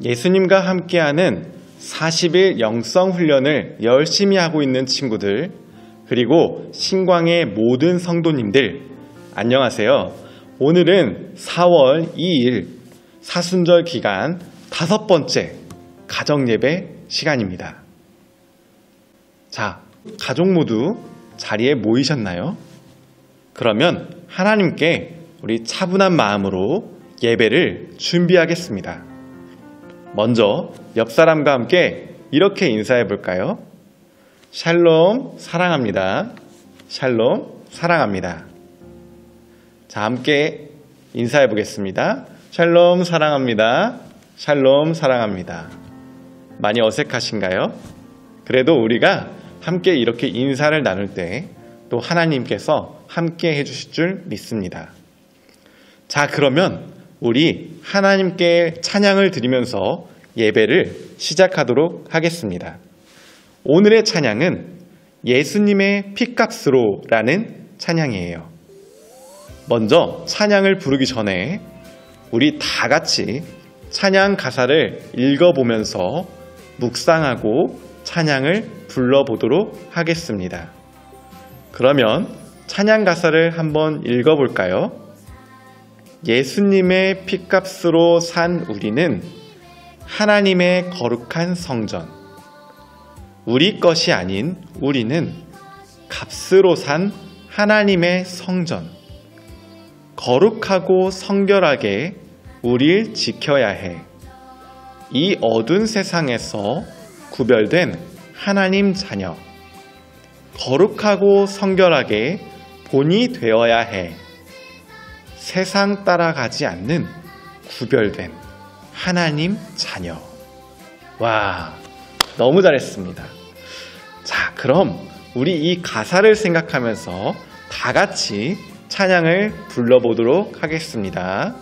예수님과 함께하는 40일 영성 훈련을 열심히 하고 있는 친구들, 그리고 신광의 모든 성도님들, 안녕하세요. 오늘은 4월 2일 사순절 기간 5번째 가정예배 시간입니다. 자, 가족 모두 자리에 모이셨나요? 그러면 하나님께 우리 차분한 마음으로 예배를 준비하겠습니다. 먼저 옆 사람과 함께 이렇게 인사해 볼까요? 샬롬 사랑합니다. 샬롬 사랑합니다. 자, 함께 인사해 보겠습니다. 샬롬 사랑합니다. 샬롬 사랑합니다. 많이 어색하신가요? 그래도 우리가 함께 이렇게 인사를 나눌 때 또 하나님께서 함께 해주실 줄 믿습니다. 자, 그러면 우리 하나님께 찬양을 드리면서 예배를 시작하도록 하겠습니다. 오늘의 찬양은 예수님의 핏값으로 라는 찬양이에요. 먼저 찬양을 부르기 전에 우리 다 같이 찬양 가사를 읽어보면서 묵상하고 찬양을 불러보도록 하겠습니다. 그러면 찬양 가사를 한번 읽어볼까요? 예수님의 핏값으로 산 우리는 하나님의 거룩한 성전. 우리 것이 아닌 우리는 값으로 산 하나님의 성전. 거룩하고 성결하게 우릴 지켜야 해. 이 어두운 세상에서 구별된 하나님 자녀. 거룩하고 성결하게 본이 되어야 해. 세상 따라가지 않는 구별된 하나님 자녀. 와, 너무 잘했습니다. 자, 그럼 우리 이 가사를 생각하면서 다 같이 찬양을 불러보도록 하겠습니다.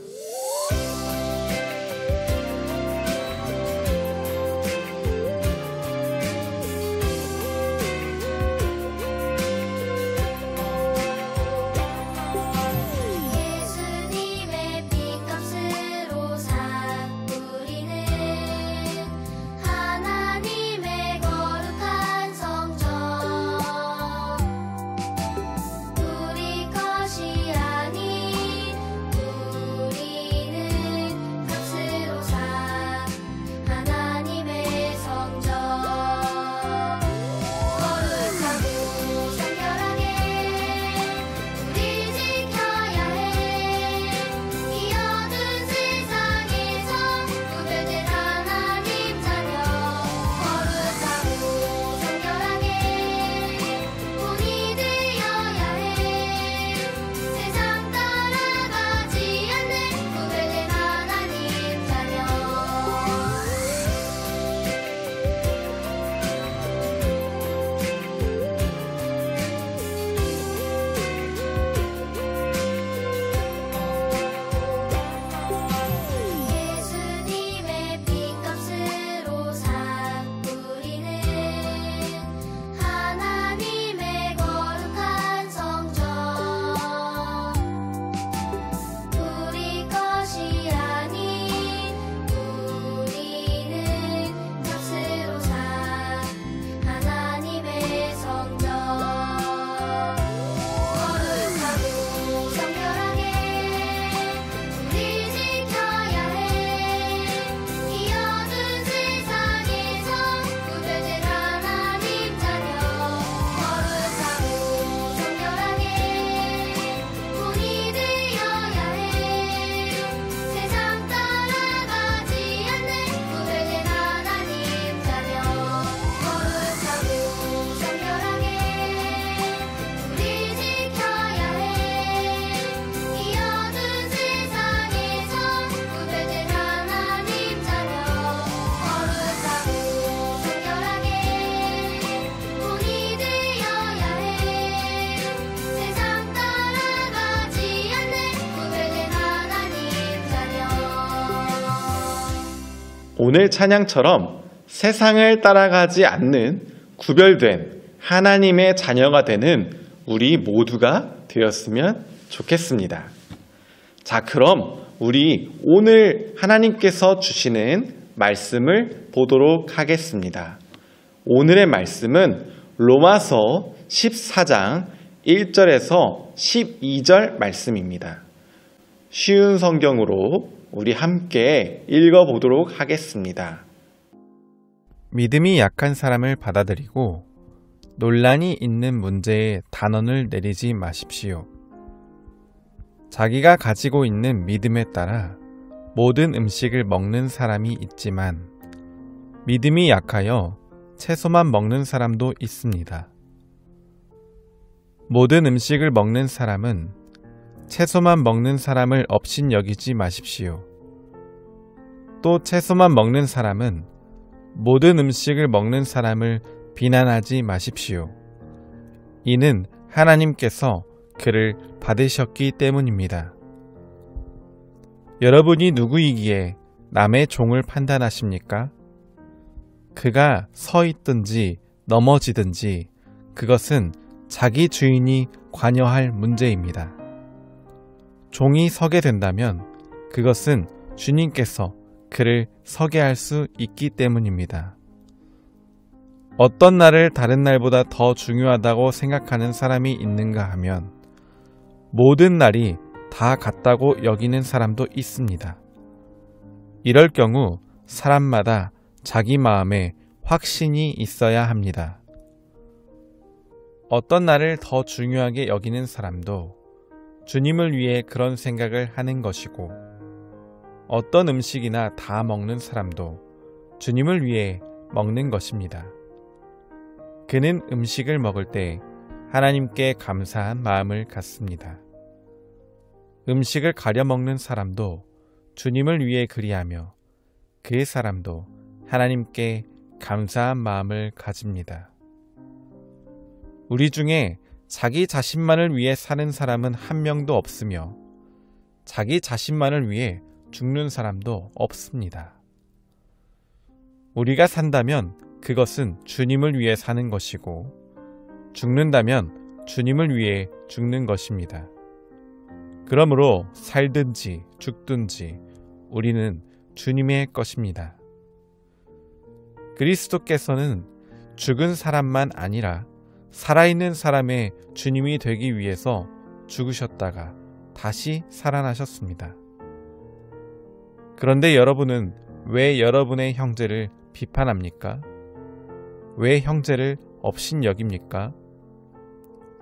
오늘 찬양처럼 세상을 따라가지 않는 구별된 하나님의 자녀가 되는 우리 모두가 되었으면 좋겠습니다. 자, 그럼 우리 오늘 하나님께서 주시는 말씀을 보도록 하겠습니다. 오늘의 말씀은 로마서 14장 1절에서 12절 말씀입니다. 쉬운 성경으로 우리 함께 읽어보도록 하겠습니다. 믿음이 약한 사람을 받아들이고 논란이 있는 문제에 단언을 내리지 마십시오. 자기가 가지고 있는 믿음에 따라 모든 음식을 먹는 사람이 있지만 믿음이 약하여 채소만 먹는 사람도 있습니다. 모든 음식을 먹는 사람은 채소만 먹는 사람을 업신여기지 마십시오. 또 채소만 먹는 사람은 모든 음식을 먹는 사람을 비난하지 마십시오. 이는 하나님께서 그를 받으셨기 때문입니다. 여러분이 누구이기에 남의 종을 판단하십니까? 그가 서 있든지 넘어지든지 그것은 자기 주인이 관여할 문제입니다. 종이 서게 된다면 그것은 주님께서 그를 서게 할 수 있기 때문입니다. 어떤 날을 다른 날보다 더 중요하다고 생각하는 사람이 있는가 하면 모든 날이 다 같다고 여기는 사람도 있습니다. 이럴 경우 사람마다 자기 마음에 확신이 있어야 합니다. 어떤 날을 더 중요하게 여기는 사람도 주님을 위해 그런 생각을 하는 것이고 어떤 음식이나 다 먹는 사람도 주님을 위해 먹는 것입니다. 그는 음식을 먹을 때 하나님께 감사한 마음을 갖습니다. 음식을 가려 먹는 사람도 주님을 위해 그리하며 그 사람도 하나님께 감사한 마음을 가집니다. 우리 중에 자기 자신만을 위해 사는 사람은 한 명도 없으며 자기 자신만을 위해 죽는 사람도 없습니다. 우리가 산다면 그것은 주님을 위해 사는 것이고 죽는다면 주님을 위해 죽는 것입니다. 그러므로 살든지 죽든지 우리는 주님의 것입니다. 그리스도께서는 죽은 사람만 아니라 살아있는 사람의 주님이 되기 위해서 죽으셨다가 다시 살아나셨습니다. 그런데 여러분은 왜 여러분의 형제를 비판합니까? 왜 형제를 업신여깁니까?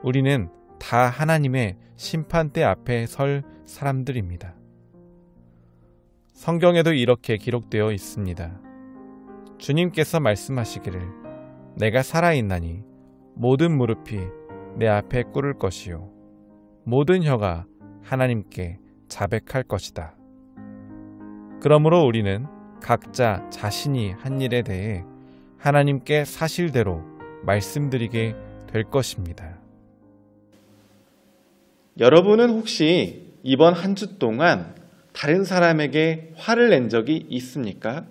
우리는 다 하나님의 심판대 앞에 설 사람들입니다. 성경에도 이렇게 기록되어 있습니다. 주님께서 말씀하시기를 내가 살아있나니 모든 무릎이 내 앞에 꿇을 것이요 모든 혀가 하나님께 자백할 것이다. 그러므로 우리는 각자 자신이 한 일에 대해 하나님께 사실대로 말씀드리게 될 것입니다. 여러분은 혹시 이번 한 주 동안 다른 사람에게 화를 낸 적이 있습니까?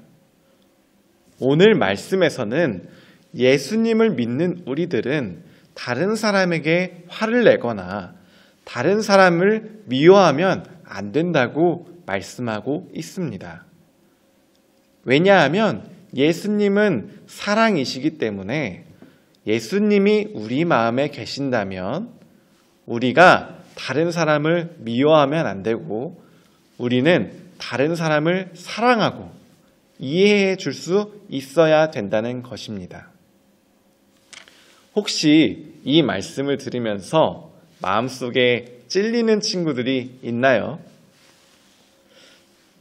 오늘 말씀에서는 예수님을 믿는 우리들은 다른 사람에게 화를 내거나 다른 사람을 미워하면 안 된다고 말씀하고 있습니다. 왜냐하면 예수님은 사랑이시기 때문에 예수님이 우리 마음에 계신다면 우리가 다른 사람을 미워하면 안 되고 우리는 다른 사람을 사랑하고 이해해 줄 수 있어야 된다는 것입니다. 혹시 이 말씀을 들으면서 마음속에 찔리는 친구들이 있나요?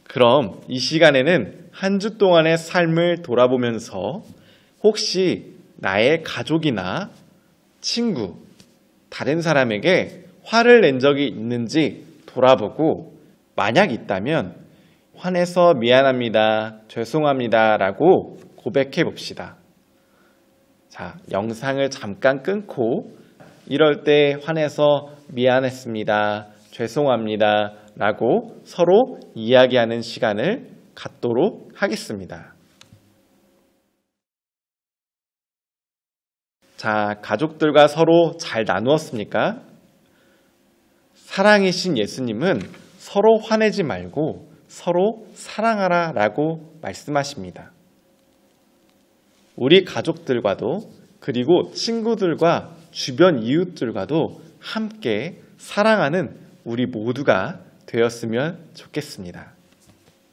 그럼 이 시간에는 한 주 동안의 삶을 돌아보면서 혹시 나의 가족이나 친구, 다른 사람에게 화를 낸 적이 있는지 돌아보고 만약 있다면 화내서 미안합니다, 죄송합니다 라고 고백해 봅시다. 자, 영상을 잠깐 끊고 이럴 때 화내서 미안했습니다, 죄송합니다 라고 서로 이야기하는 시간을 갖도록 하겠습니다. 자, 가족들과 서로 잘 나누었습니까? 사랑이신 예수님은 서로 화내지 말고 서로 사랑하라 라고 말씀하십니다. 우리 가족들과도 그리고 친구들과 주변 이웃들과도 함께 사랑하는 우리 모두가 되었으면 좋겠습니다.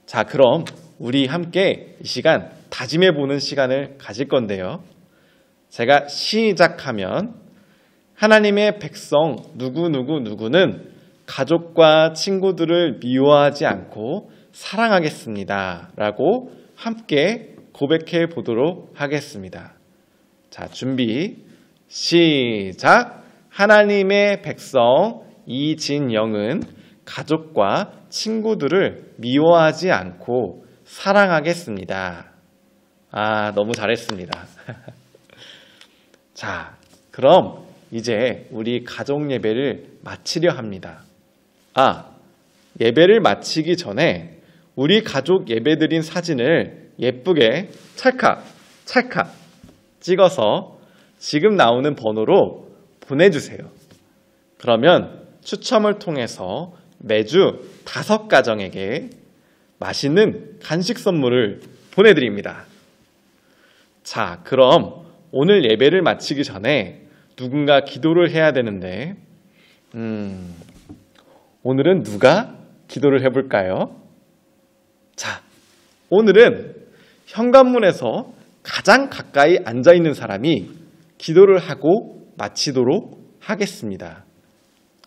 자, 그럼 우리 함께 이 시간 다짐해 보는 시간을 가질 건데요. 제가 시작하면 하나님의 백성 누구누구누구는 가족과 친구들을 미워하지 않고 사랑하겠습니다 라고 함께 고백해 보도록 하겠습니다. 자, 준비 시작. 하나님의 백성 이진영은 가족과 친구들을 미워하지 않고 사랑하겠습니다. 아, 너무 잘했습니다. 자, 그럼 이제 우리 가족 예배를 마치려 합니다. 예배를 마치기 전에 우리 가족 예배드린 사진을 예쁘게 찰칵 찍어서 지금 나오는 번호로 보내주세요. 그러면 추첨을 통해서 매주 5가정에게 맛있는 간식 선물을 보내드립니다. 자, 그럼 오늘 예배를 마치기 전에 누군가 기도를 해야 되는데 오늘은 누가 기도를 해볼까요? 자, 오늘은 현관문에서 가장 가까이 앉아있는 사람이 기도를 하고 마치도록 하겠습니다.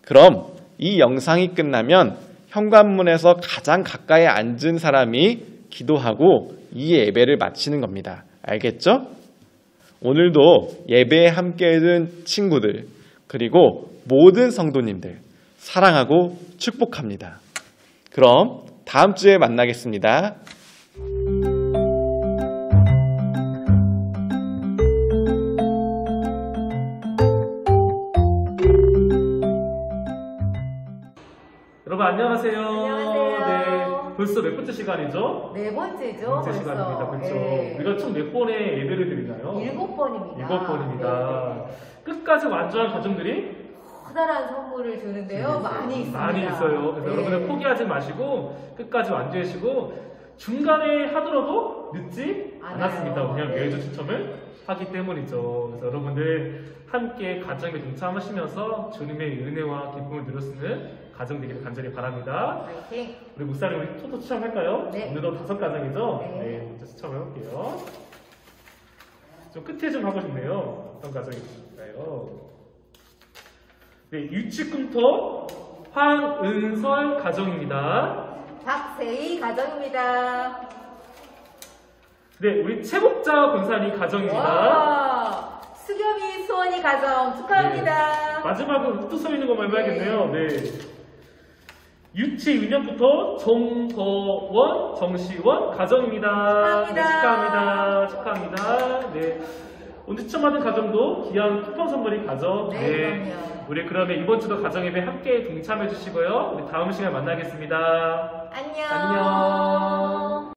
그럼 이 영상이 끝나면 현관문에서 가장 가까이 앉은 사람이 기도하고 이 예배를 마치는 겁니다. 알겠죠? 오늘도 예배에 함께해준 친구들 그리고 모든 성도님들 사랑하고 축복합니다. 그럼 다음 주에 만나겠습니다. 여러분 안녕하세요. 안녕하세요. 네, 벌써 몇 번째 시간이죠? 네 번째죠. 네 번째 벌써. 시간입니다. 그렇죠. 네. 우리가 총 몇 번의 예배를 드리나요? 7번입니다. 7번입니다. 네. 끝까지 완주한 가정들이 커다란 선물을 주는데요. 많이 있습니다. 많이 있어요. 그래서 네. 여러분들 포기하지 마시고 끝까지 완주하시고 중간에 하더라도 늦지 않았습니다. 않아요. 그냥 네. 매주 추첨을 하기 때문이죠. 그래서 여러분들 함께 가정에 동참하시면서 주님의 은혜와 기쁨을 누릴 수 있는 가정 되기를 간절히 바랍니다. 파이팅. 우리 목사님 우리 토토 추첨할까요? 네. 오늘도 5가정이죠? 네. 네, 먼저 추첨을 할게요. 좀 끝에 좀 하고 싶네요. 어떤 가정이 있을까요? 네, 유치꿈터 황은설 가정입니다. 박세희 가정입니다. 네, 우리 최복자 권사님 가정입니다. 와, 수겸이 수원이 가정 축하합니다. 마지막으로 또 서 있는 것만 해봐야겠네요. 네. 유치 유년부터 정더원, 정시원 가정입니다. 축하합니다. 네, 축하합니다. 네. 오늘 추첨받은 가정도 귀한 쿠폰 선물이 가죠. 네, 그럼요. 우리 그러면 이번 주도 가정예배 함께 동참해 주시고요. 우리 다음 시간에 만나겠습니다. 안녕. 안녕.